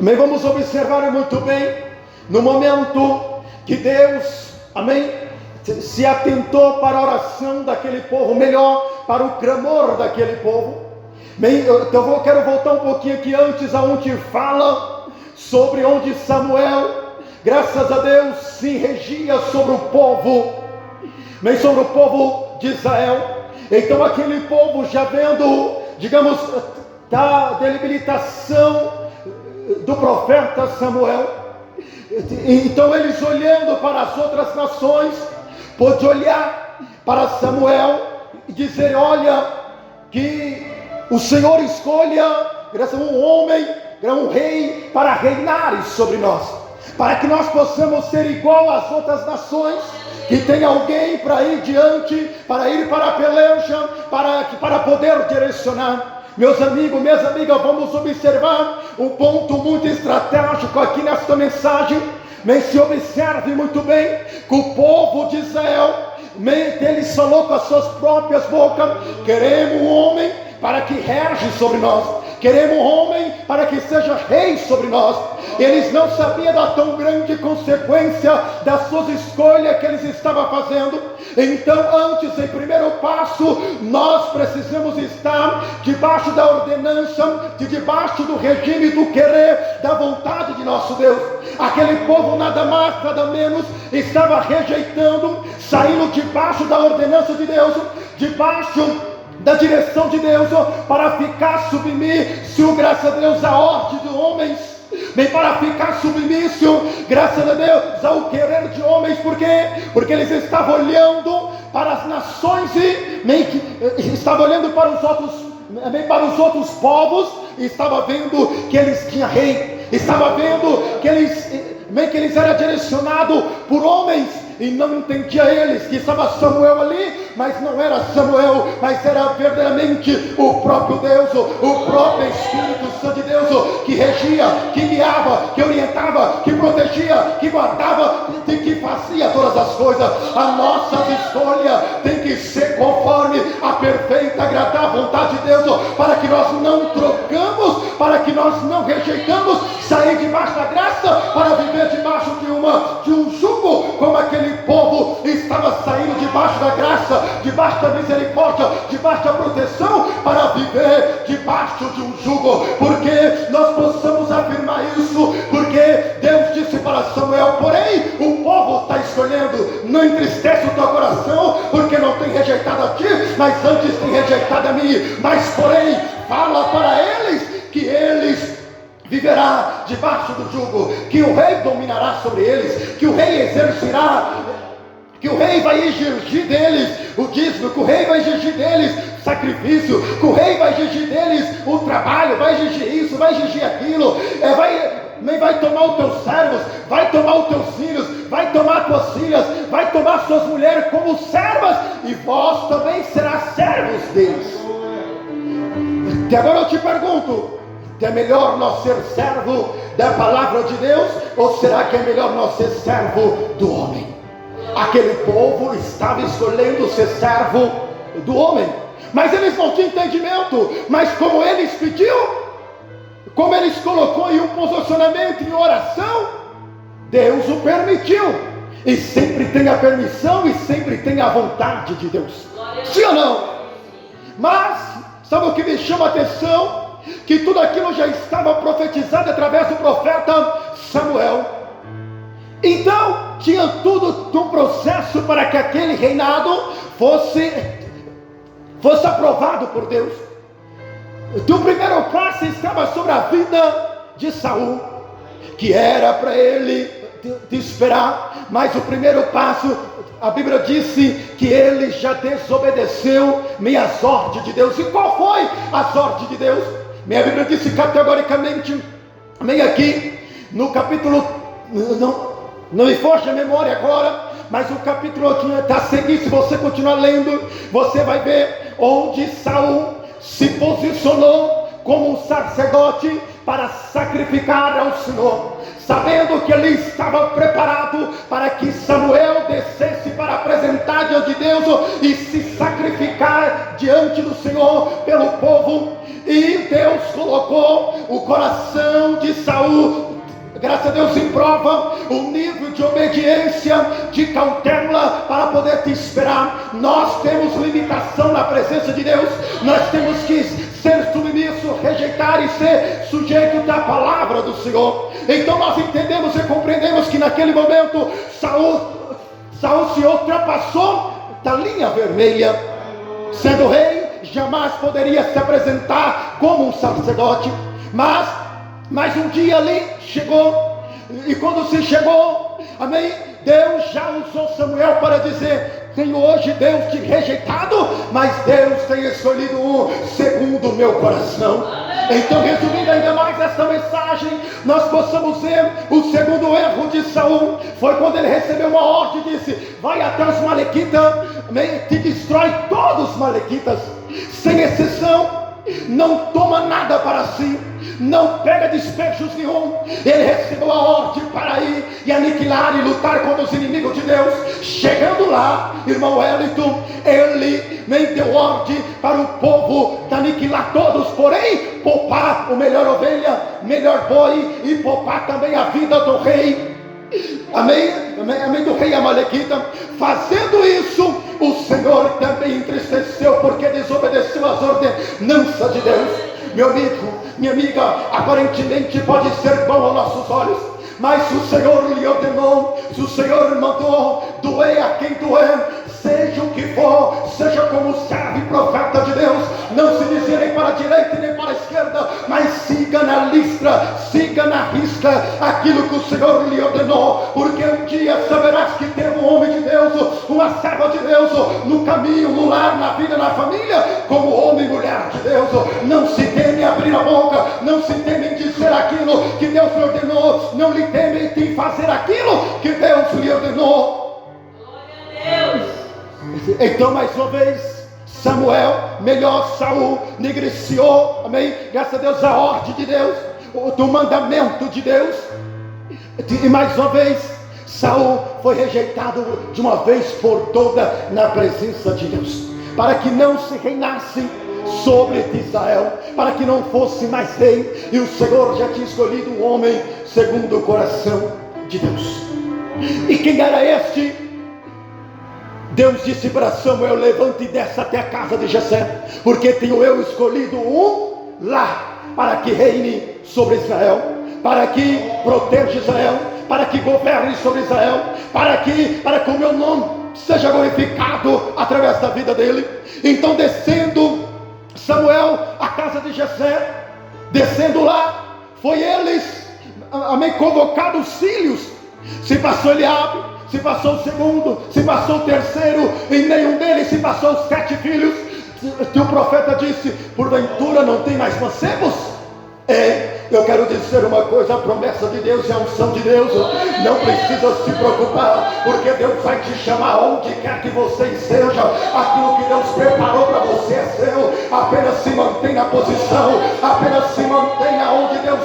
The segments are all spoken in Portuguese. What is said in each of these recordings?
Amém? Vamos observar muito bem, no momento que Deus, amém, se atentou para a oração daquele povo, melhor, para o clamor daquele povo. Bem, eu quero voltar um pouquinho aqui antes, aonde fala sobre onde Samuel, graças a Deus, se regia sobre o povo, bem, sobre o povo de Israel. Então aquele povo já vendo, digamos, da debilitação do profeta Samuel, então eles olhando para as outras nações, pôde olhar para Samuel e dizer: olha, que o Senhor escolha um homem, um rei para reinar sobre nós, para que nós possamos ser igual às outras nações, que tem alguém para ir diante, para ir para a peleja, para poder direcionar. Meus amigos, minhas amigas, vamos observar um ponto muito estratégico aqui nesta mensagem. Mas se observe muito bem que o povo de Israel, ele falou com as suas próprias bocas: queremos um homem para que rege sobre nós, queremos um homem para que seja rei sobre nós. Eles não sabiam da tão grande consequência das suas escolhas que eles estavam fazendo. Então, antes, em primeiro passo, nós precisamos estar debaixo da ordenança, debaixo do regime do querer, da vontade de nosso Deus. Aquele povo, nada mais, nada menos, estava rejeitando, saindo debaixo da ordenança de Deus, debaixo da direção de Deus, para ficar submisso, graças a Deus, à ordem de homens, bem, para ficar submisso, graças a Deus, ao querer de homens. Por quê? Porque eles estavam olhando para as nações e estavam olhando para os outros povos, e estavam vendo que eles tinham rei, estavam vendo que eles eram direcionados por homens, e não entendia eles que estava Samuel ali, mas não era Samuel, mas era verdadeiramente o próprio Deus, o próprio Espírito Santo de Deus, que regia, que guiava, que orientava, que protegia, que guardava, e que fazia todas as coisas. A nossa escolha tem que ser conforme a perfeita, agradável vontade de Deus, para que nós não trocamos, para que nós não rejeitamos, sair debaixo da graça para viver debaixo de um jugo, como aquele povo estava saindo debaixo da graça, debaixo da misericórdia, debaixo da proteção, para viver debaixo de um jugo. Porque nós possamos afirmar isso, porque Deus disse para Samuel: porém o povo está escolhendo, não entristece o teu coração, porque não tem rejeitado a ti, mas antes tem rejeitado a mim. Mas porém fala para eles que eles viverá debaixo do jugo, que o rei dominará sobre eles, que o rei exercerá, que o rei vai exigir deles o dízimo, que o rei vai exigir deles sacrifício, que o rei vai exigir deles o trabalho, vai exigir isso, vai exigir aquilo, vai tomar os teus servos, vai tomar os teus filhos, vai tomar as tuas filhas, vai tomar suas mulheres como servas, e vós também serás servos deles. E agora eu te pergunto: é melhor nós ser servo da palavra de Deus, ou será que é melhor nós ser servo do homem? Aquele povo estava escolhendo ser servo do homem, mas eles não tinham entendimento. Mas como eles pediu, como eles colocou em um posicionamento, em oração, Deus o permitiu. E sempre tem a permissão, e sempre tem a vontade de Deus, sim ou não? Mas sabe o que me chama a atenção? Que tudo aquilo já estava profetizado através do profeta Samuel. Então tinha tudo um processo para que aquele reinado fosse aprovado por Deus. O primeiro passo estava sobre a vida de Saul, que era para ele de esperar. Mas o primeiro passo, a Bíblia disse que ele já desobedeceu as ordens de Deus. E qual foi as ordens de Deus? Minha Bíblia disse categoricamente, meio aqui, no capítulo, não me foge a memória agora, mas o capítulo está seguindo. Se você continuar lendo, você vai ver onde Saul se posicionou como um sacerdote para sacrificar ao Senhor, sabendo que ele estava preparado para que Samuel descesse para apresentar diante de Deus e se sacrificar diante do Senhor pelo povo. E Deus colocou o coração de Saul graças a Deus, em prova o nível de obediência, de cautela para poder te esperar. Nós temos limitação na presença de Deus, nós temos que ser submisso, rejeitar e ser sujeito da palavra do Senhor. Então nós entendemos e compreendemos que naquele momento Saul se ultrapassou da linha vermelha. Sendo rei, jamais poderia se apresentar como um sacerdote, mas um dia ali chegou, e quando se chegou, amém, Deus já usou Samuel para dizer: tenho hoje Deus te rejeitado, mas Deus tem escolhido um segundo o meu coração. Então, resumindo ainda mais esta mensagem, nós possamos ver o segundo erro de Saul, foi quando ele recebeu uma ordem e disse: vai até os malequitas, te destrói todos os malequitas, sem exceção, não toma nada para si, não pega despejos nenhum. Ele recebeu a ordem para ir e aniquilar e lutar contra os inimigos de Deus. Chegando lá, irmão Wellington, ele nem deu ordem para o povo de aniquilar todos, porém poupar o melhor ovelha, melhor boi, e poupar também a vida do rei, amém, amém, do rei amalequita. Fazendo isso, o Senhor também entristeceu, porque desobedeceu às ordenanças de Deus. Meu amigo, minha amiga, aparentemente pode ser bom aos nossos olhos, mas se o Senhor lhe ordenou, se o Senhor mandou, doer a quem doer, seja o que for, seja como servo e profeta de Deus, não se desvie nem para a direita nem para a esquerda, mas siga na listra, siga na risca aquilo que o Senhor lhe ordenou, porque um dia saberás que teve um homem de Deus, uma serva de Deus, no caminho, no lar, na vida, na família, como homem e mulher de Deus. Não se teme abrir a boca, não se teme em dizer aquilo que Deus lhe ordenou, não lhe teme em fazer aquilo que Deus lhe ordenou. Glória a Deus. Então, mais uma vez, Samuel, melhor Saul, negligenciou, amém, graças a Deus, a ordem de Deus, do mandamento de Deus, e mais uma vez, Saul foi rejeitado de uma vez por toda na presença de Deus, para que não se reinasse sobre Israel, para que não fosse mais rei, e o Senhor já tinha escolhido um homem segundo o coração de Deus. E quem era este? Deus disse para Samuel: levante e desça até a casa de Jessé, porque tenho eu escolhido um lá, para que reine sobre Israel, para que proteja Israel, para que governe sobre Israel, para que o meu nome seja glorificado através da vida dele. Então, descendo Samuel à casa de Jessé, descendo lá, foi eles, amém, convocado os filhos. Se passou Eliabe, se passou o segundo, se passou o terceiro, e nenhum deles se passou os 7 filhos. Que o profeta disse: porventura não tem mais mancebos? Eu quero dizer uma coisa: a promessa de Deus e a unção de Deus, não precisa se preocupar, porque Deus vai te chamar onde quer que você esteja. Aquilo que Deus preparou para você é seu. Apenas se mantém na posição, apenas se mantenha onde Deus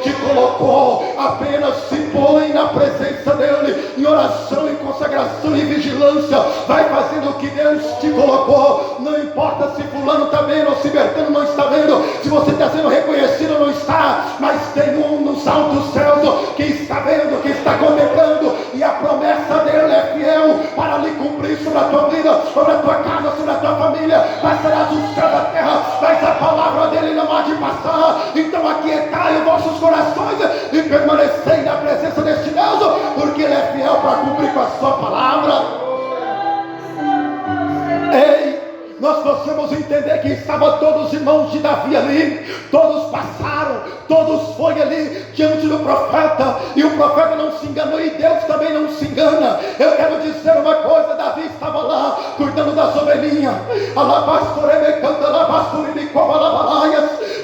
te colocou, apenas se põe na presença dele, em oração, em consagração e vigilância. Vai fazendo o que Deus te colocou. Não importa se fulano está vendo ou se Bertano não está vendo, se você está sendo reconhecido ou não está, mas tem um nos altos céus que está vendo, que está contemplando, e a promessa dele é fiel para lhe cumprir sobre a tua vida, sobre a tua casa, sobre a tua família. Passarás os céus da terra, mas a palavra dele não há de passar. Então aquietai os vossos corações e permanecei na presença deste Deus, porque ele é fiel para cumprir com a sua palavra. Ei, nós possamos entender que estavam todos os irmãos de Davi ali, todos passaram, todos foram ali diante do profeta, e o profeta não se enganou, e Deus também não se engana. Eu quero dizer uma coisa: Davi estava lá cuidando das ovelhinhas.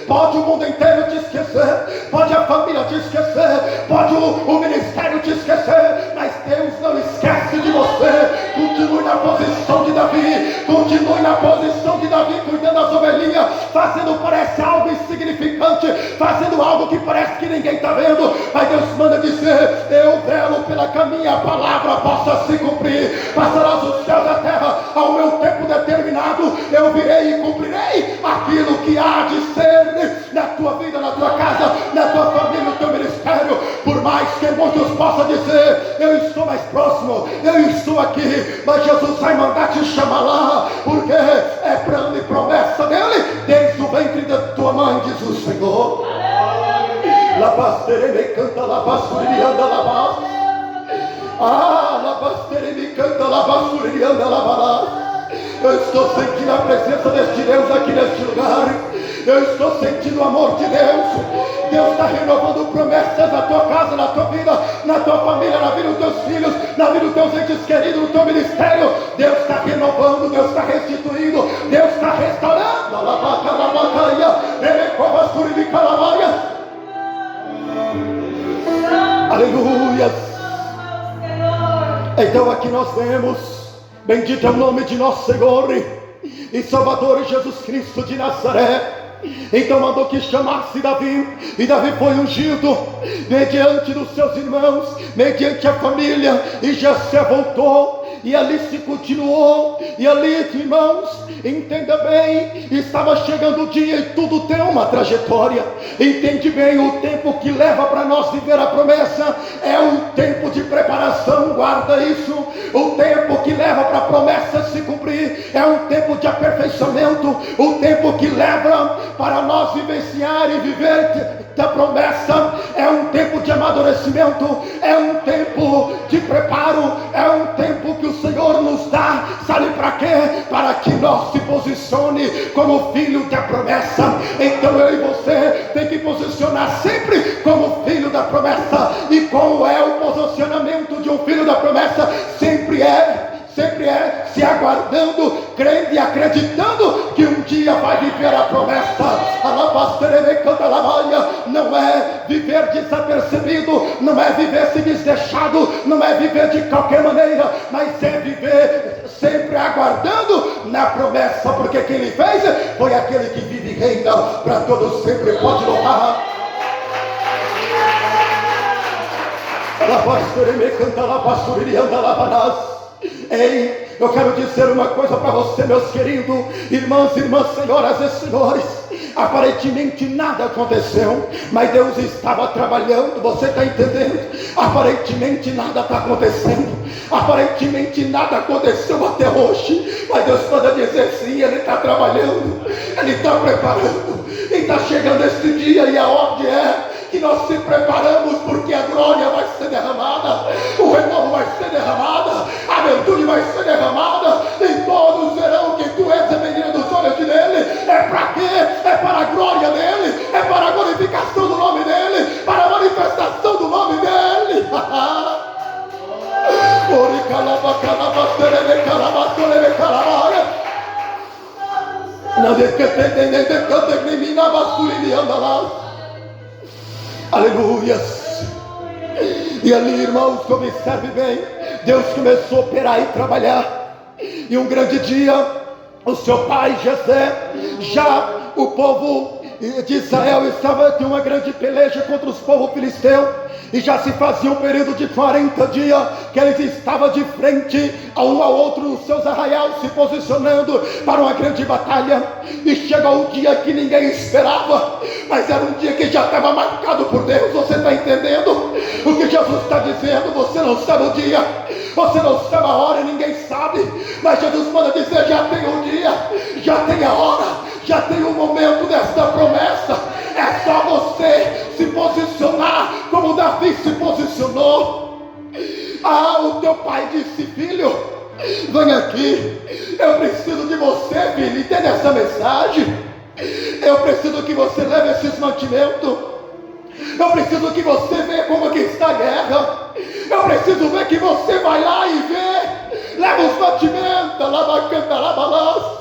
Pode o mundo inteiro te esquecer, pode a família te esquecer, pode o ministério te esquecer, mas Deus não esquece de você. Continue na posição de Davi, continue na posição de Davi, cuidando das ovelhinhas, fazendo parece algo insignificante, fazendo algo que parece que ninguém está vendo, mas Deus manda dizer: eu velo pela que a minha palavra possa se cumprir. Passarás os céus da terra, ao meu tempo determinado eu virei e cumprirei aquilo que há de ser na tua vida, na tua casa, na tua família, no teu ministério. Por mais isso aqui, mas Jesus vai mandar te chamar lá, porque é plano e promessa dele, desde o ventre da tua mãe, diz o Senhor. Labastere me canta, labasture anda labas. Ah, labastere me canta, labasture anda labas. Eu estou sentindo a presença deste Deus aqui neste lugar. Eu estou sentindo o amor de Deus. Deus está renovando promessas na tua casa, na tua vida, na tua família, na vida dos teus filhos, na vida dos teus entes queridos, no teu ministério. Deus está renovando, Deus está restituindo, Deus está restaurando. Aleluia. Então aqui nós vemos: bendito é o nome de nosso Senhor e Salvador Jesus Cristo de Nazaré. Então mandou que chamasse Davi, e Davi foi ungido mediante dos seus irmãos, mediante a família, e Jessé voltou, e ali se continuou. E ali, irmãos, entenda bem, estava chegando o dia, e tudo tem uma trajetória. Entende bem, o tempo que leva para nós viver a promessa é um tempo de preparação, guarda isso. O tempo que leva para a promessa se cumprir é um tempo de aperfeiçoamento. O tempo que leva para nós vivenciar e viver da promessa é um tempo de amadurecimento, é um tempo de preparo, é um tempo que o Senhor nos dá, sabe para quê? Para que nós se posicione como filho da promessa. Então eu e você tem que posicionar sempre como filho da promessa. E qual é o posicionamento de um filho da promessa? Sempre é se aguardando, crendo e acreditando que um dia vai viver a promessa. Não é viver desapercebido, não é viver se desdeixado, não é viver de qualquer maneira, mas é viver sempre aguardando na promessa, porque quem ele fez foi aquele que vive e reina para todos sempre. Pode louvar. Ei, eu quero dizer uma coisa para você, meus queridos irmãos, irmãs, senhoras e senhores. Aparentemente nada aconteceu, mas Deus estava trabalhando. Você está entendendo? Aparentemente nada está acontecendo, aparentemente nada aconteceu até hoje, mas Deus pode dizer sim, Ele está trabalhando, Ele está preparando, e está chegando este dia. E aonde é que nós se preparamos? Porque a glória vai ser derramada, o renovo vai ser derramada, a virtude vai ser derramada, e todos verão que tu és a menina dos olhos dele. É para quê? É para a glória dele, é para a glorificação do nome dele, para a manifestação do nome dele. Aleluias. E ali, irmãos, observe bem, Deus começou a operar e trabalhar. E um grande dia, o seu pai Jessé, já o povo de Israel estava em uma grande peleja contra os povos filisteus, e já se fazia um período de 40 dias que eles estavam de frente a um ao outro nos seus arraiais, se posicionando para uma grande batalha. E chegou o dia que ninguém esperava, mas era um dia que já estava marcado por Deus. Você está entendendo o que Jesus está dizendo? Você não sabe o dia, você não sabe a hora, ninguém sabe, mas Jesus manda dizer: já tem o dia, já tem a hora, já tem o momento desta promessa. É só você se posicionar como Davi se posicionou. Ah, o teu pai disse: filho, vem aqui, eu preciso de você, filho. Entende essa mensagem? Eu preciso que você leve esses mantimentos, eu preciso que você veja como que está a guerra, eu preciso ver que você vai lá e vê, leva os mantimentos, labacanta, labalás.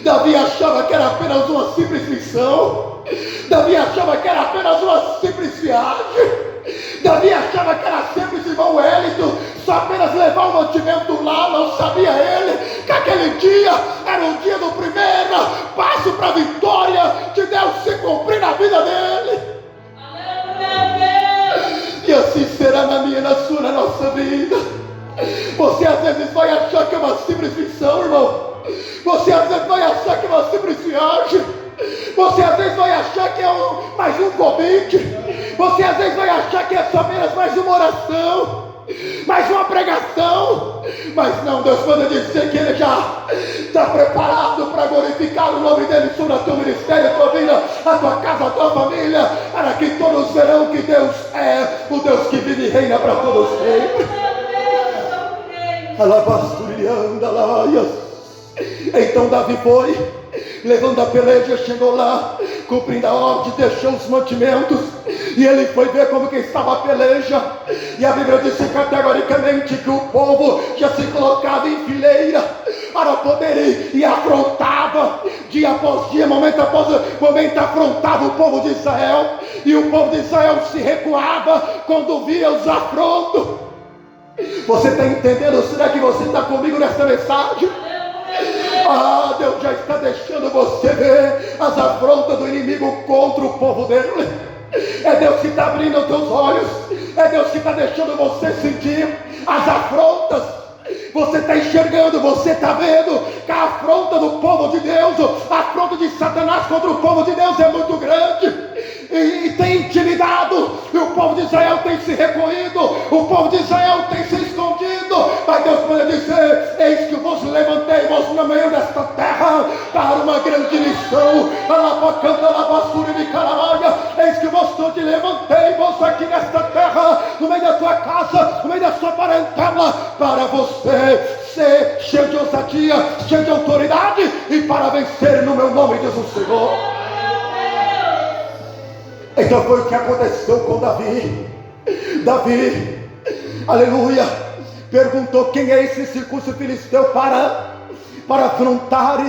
Davi achava que era apenas uma simples missão, Davi achava que era apenas uma simples viagem, Davi achava que era simples, irmão Wellington, só apenas levar o mantimento lá. Não sabia ele que aquele dia era o dia do primeiro passo para a vitória de Deus se cumprir na vida dele. E assim será na minha, na sua, na nossa vida. Você às vezes vai achar que é uma simples missão, irmão. Você às vezes vai achar que é uma simples viagem. Você às vezes vai achar que é mais um convite. Você às vezes vai achar que é só apenas mais uma oração, mais uma pregação, mas não, Deus manda dizer que Ele já está preparado para glorificar o nome dEle sobre o teu ministério, a tua vida, a tua casa, a tua família, para que todos verão que Deus é o Deus que vive e reina para todos sempre. Então Davi foi, levando a peleja, chegou lá, cumprindo a ordem, deixou os mantimentos, e ele foi ver como que estava a peleja, e a Bíblia disse categoricamente que o povo já se colocava em fileira, para poder ir, e afrontava, dia após dia, momento após momento, afrontava o povo de Israel, e o povo de Israel se recuava, quando via os afrontos. Você está entendendo? Será que você está comigo nesta mensagem? Deus já está deixando você ver as afrontas do inimigo contra o povo dele. É Deus que está abrindo os teus olhos. É Deus que está deixando você sentir as afrontas. Você está enxergando, você está vendo que a afronta do povo de Deus, a afronta de Satanás contra o povo de Deus é muito grande. E tem intimidado, e o povo de Israel tem se recolhido, o povo de Israel tem se escondido, mas Deus pode dizer: eis que vos levantei vos no meio desta terra para uma grande missão, eis que vos te levantei vos aqui nesta terra, no meio da tua casa, no meio da sua parentela, para você ser cheio de ousadia, cheio de autoridade, e para vencer no meu nome, diz o Senhor. Então foi o que aconteceu com Davi. Davi, aleluia, perguntou: quem é esse circunso filisteu para afrontar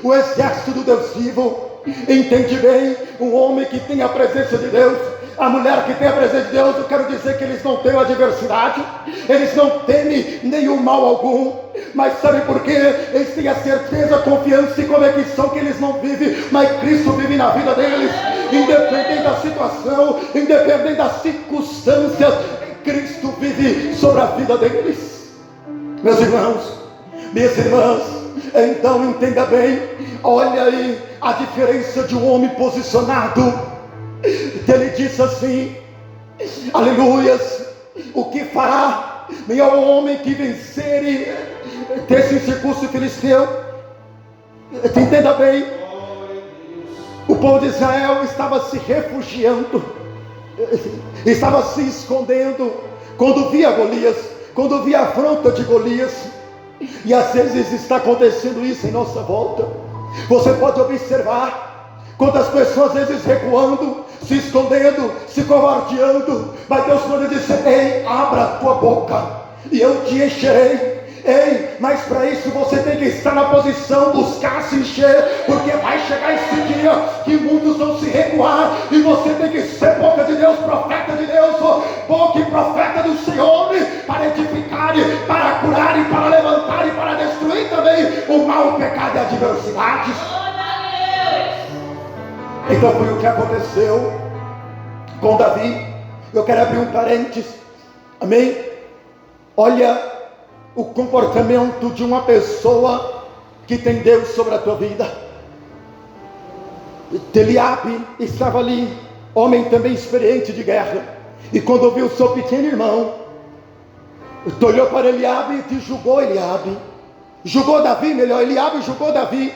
o exército do Deus vivo? Entende bem, um homem que tem a presença de Deus, a mulher que tem a presença de Deus, eu quero dizer que eles não têm adversidade, eles não temem nenhum mal algum, mas sabe por quê? Eles têm a certeza, a confiança e convicção que eles não vivem, mas Cristo vive na vida deles, independente da situação, independente das circunstâncias, Cristo vive sobre a vida deles. Meus irmãos, minhas irmãs, então entenda bem, olha aí a diferença de um homem posicionado. Ele disse assim, aleluias, o que fará melhor homem que vencer desse circunso filisteu? Entenda bem, o povo de Israel estava se refugiando, estava se escondendo quando via Golias, quando via a afronta de Golias. E às vezes está acontecendo isso em nossa volta. Você pode observar quantas pessoas às vezes recuando, se escondendo, se covardeando, mas Deus pode dizer: ei, abra a tua boca e eu te encherei. Ei, mas para isso você tem que estar na posição, buscar se encher, porque vai chegar esse dia que muitos vão se recuar, e você tem que ser boca de Deus, profeta de Deus, boca e profeta do Senhor, para edificar, para curar, e para levantar, e para destruir também o mal, o pecado e a adversidade. Então foi o que aconteceu com Davi. Eu quero abrir um parênteses, amém? Olha o comportamento de uma pessoa que tem Deus sobre a tua vida. Eliabe estava ali, homem também experiente de guerra, e quando viu seu pequeno irmão, olhou para Eliabe e julgou Eliabe, julgou Davi, melhor, Eliabe julgou Davi,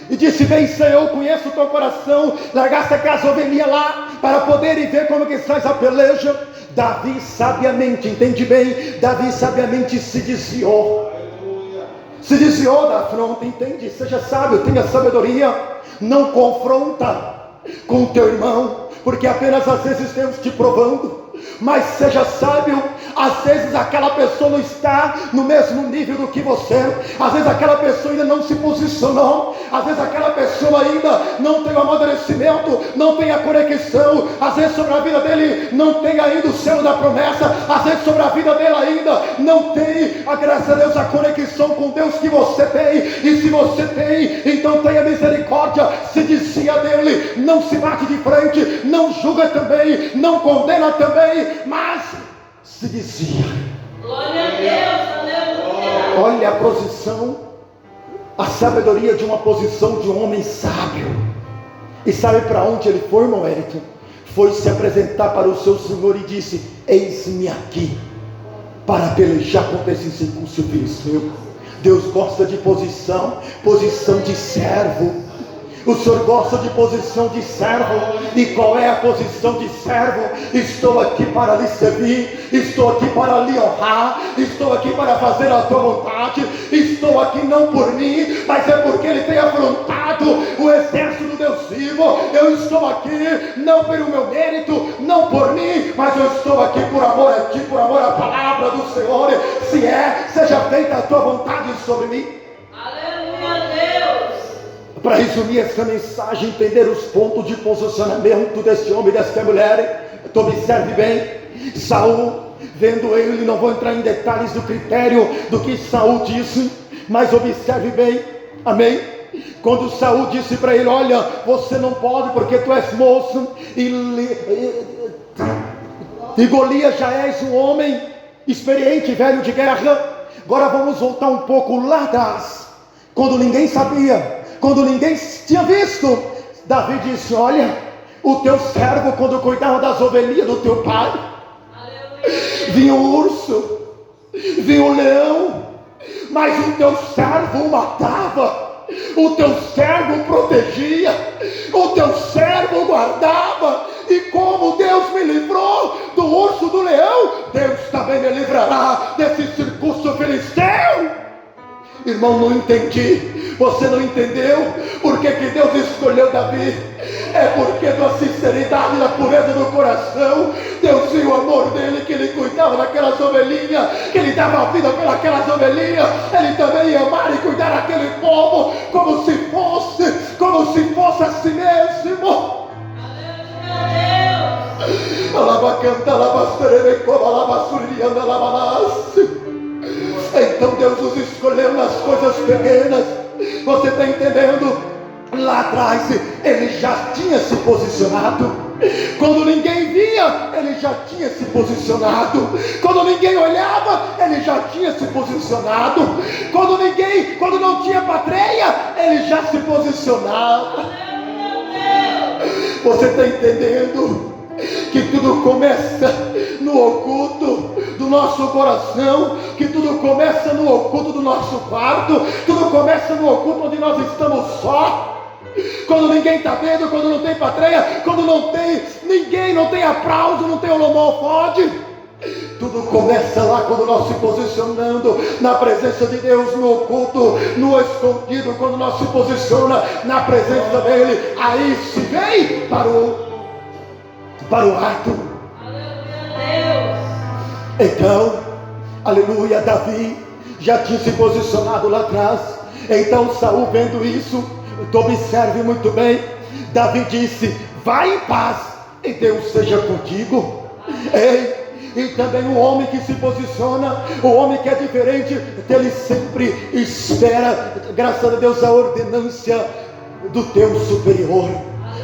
e disse: bem, Senhor, eu conheço o teu coração, largaste aquelas ovelhinhas lá, para poder ir ver como que faz a peleja. Davi sabiamente, entende bem, Davi sabiamente se desviou, se desviou da afronta, entende? Seja sábio, tenha sabedoria, não confronta com o teu irmão, porque apenas às vezes Deus te provando. Mas seja sábio, às vezes aquela pessoa não está no mesmo nível do que você, às vezes aquela pessoa ainda não se posicionou, às vezes aquela pessoa ainda não tem o amadurecimento, não tem a conexão, às vezes sobre a vida dele não tem ainda o selo da promessa, às vezes sobre a vida dele ainda não tem, a graça a Deus, a conexão com Deus que você tem. E se você tem, então tenha misericórdia, se desvia dele, não se bate de frente, não julga também, não condena também, mas se desvia. Glória a Deus, aleluia. Olha a posição, a sabedoria de uma posição de um homem sábio. E sabe para onde ele foi, irmão Wellington? foi se apresentar para o seu senhor e disse: eis-me aqui para pelejar contra esse incircunso filisteu. Deus gosta de posição de servo. O Senhor gosta de posição de servo. E qual é a posição de servo? Estou aqui para lhe servir, estou aqui para lhe honrar, estou aqui para fazer a tua vontade. Estou aqui não por mim, mas é porque Ele tem afrontado o exército do Deus vivo. Eu estou aqui não pelo meu mérito, não por mim, mas eu estou aqui por amor a ti, por amor à palavra do Senhor. Seja feita a tua vontade sobre mim. Aleluia, Deus. Para resumir essa mensagem, entender os pontos de posicionamento desse homem e dessa mulher, tu observe bem. Saul, vendo ele, não vou entrar em detalhes do critério do que Saul disse, mas observe bem, amém? Quando Saul disse para ele: olha, você não pode porque tu és moço, e Golias já és um homem experiente, velho de guerra. Agora vamos voltar um pouco lá atrás, quando ninguém sabia, quando ninguém tinha visto. Davi disse: olha, o teu servo, quando cuidava das ovelhinhas do teu pai, vinha o urso, vinha o leão, mas o teu servo o matava, o teu servo protegia, o teu servo guardava. E como Deus me livrou do urso, do leão, Deus também me livrará desse circunso filisteu. Irmão, não entendi. Você não entendeu por que Deus escolheu Davi? É porque da sinceridade e da pureza do coração, Deus viu o amor dele, que ele cuidava daquelas ovelhinhas, que ele dava a vida pelas ovelhinhas. Ele também ia amar e cuidar daquele povo como se fosse a si mesmo. Então Deus os escolheu nas coisas pequenas. Você está entendendo? Lá atrás ele já tinha se posicionado. Quando ninguém via, ele já tinha se posicionado. Quando ninguém olhava, ele já tinha se posicionado. Quando não tinha patreia, ele já se posicionava. Você está entendendo? Que tudo começa no oculto do nosso coração, que tudo começa no oculto do nosso quarto, tudo começa no oculto onde nós estamos só, quando ninguém está vendo, quando não tem patreia, quando não tem ninguém, não tem aplauso, não tem holofote. Tudo começa lá quando nós se posicionando na presença de Deus, no oculto, no escondido. Quando nós se posiciona na presença dele, aí se vem para o ato. Então, aleluia, Davi já tinha se posicionado lá atrás. Então Saul, vendo isso, tu observe muito bem, Davi disse: vai em paz e Deus seja contigo. Ei, e também o homem que se posiciona, o homem que é diferente, ele sempre espera, graças a Deus, a ordenância do teu superior,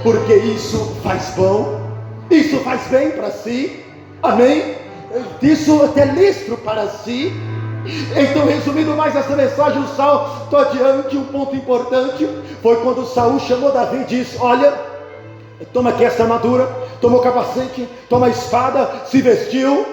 porque isso faz bom, isso faz bem para si, amém? Isso até listro para si. Então, resumindo mais essa mensagem, o Saul, estou adiante, um ponto importante foi quando Saul chamou Davi e disse: olha, toma aqui essa armadura, toma o capacete, toma a espada, se vestiu,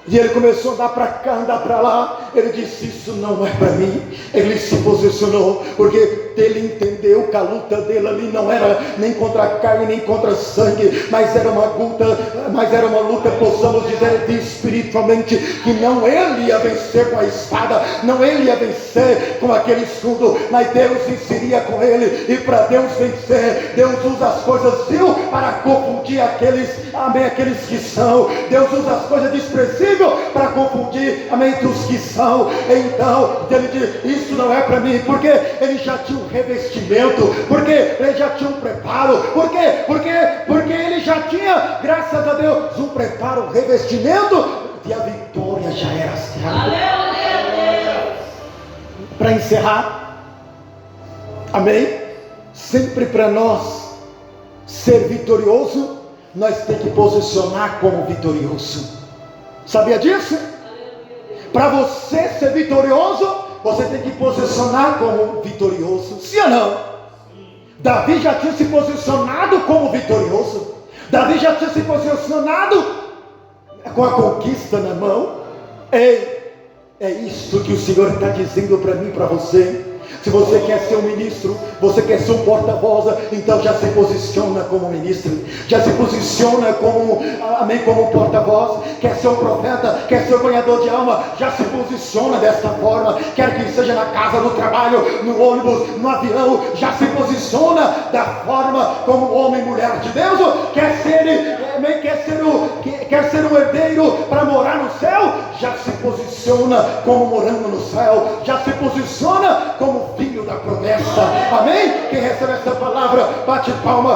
e ele começou a andar para cá, andar para lá. Ele disse: isso não é para mim. Ele se posicionou, porque ele entendeu que a luta dele ali não era nem contra a carne, nem contra sangue, mas era uma luta, possamos dizer, de espiritualmente, que não ele ia vencer com a espada, não ele ia vencer com aquele escudo, mas Deus venceria com ele. E para Deus vencer, Deus usa as coisas vil para confundir aqueles, amém, aqueles que são. Deus usa as coisas desprezíveis para confundir, amém, dos que são. Então ele diz: isso não é para mim, porque ele já tinha um revestimento, porque ele já tinha um preparo, porque ele já tinha, graças a Deus, um preparo, um revestimento, e a vitória já era certa. Para encerrar, amém, sempre para nós ser vitorioso, nós temos que posicionar como vitorioso. Sabia disso? Para você ser vitorioso, você tem que posicionar como vitorioso. Sim ou não? Davi já tinha se posicionado como vitorioso. Davi já tinha se posicionado com a conquista na mão. Ei, é isso que o Senhor está dizendo para mim e para você. Se você quer ser um ministro, você quer ser um porta-voz, então já se posiciona como ministro, já se posiciona como, amém, como porta-voz. Quer ser um profeta, quer ser um ganhador de alma, já se posiciona dessa forma. Quer que seja na casa, no trabalho, no ônibus, no avião, já se posiciona da forma como homem e mulher de Deus. Quer ser um herdeiro para morar no céu, já se posiciona como morando no céu, já se posiciona como filho da promessa. Amém? Quem recebe essa palavra, bate palma.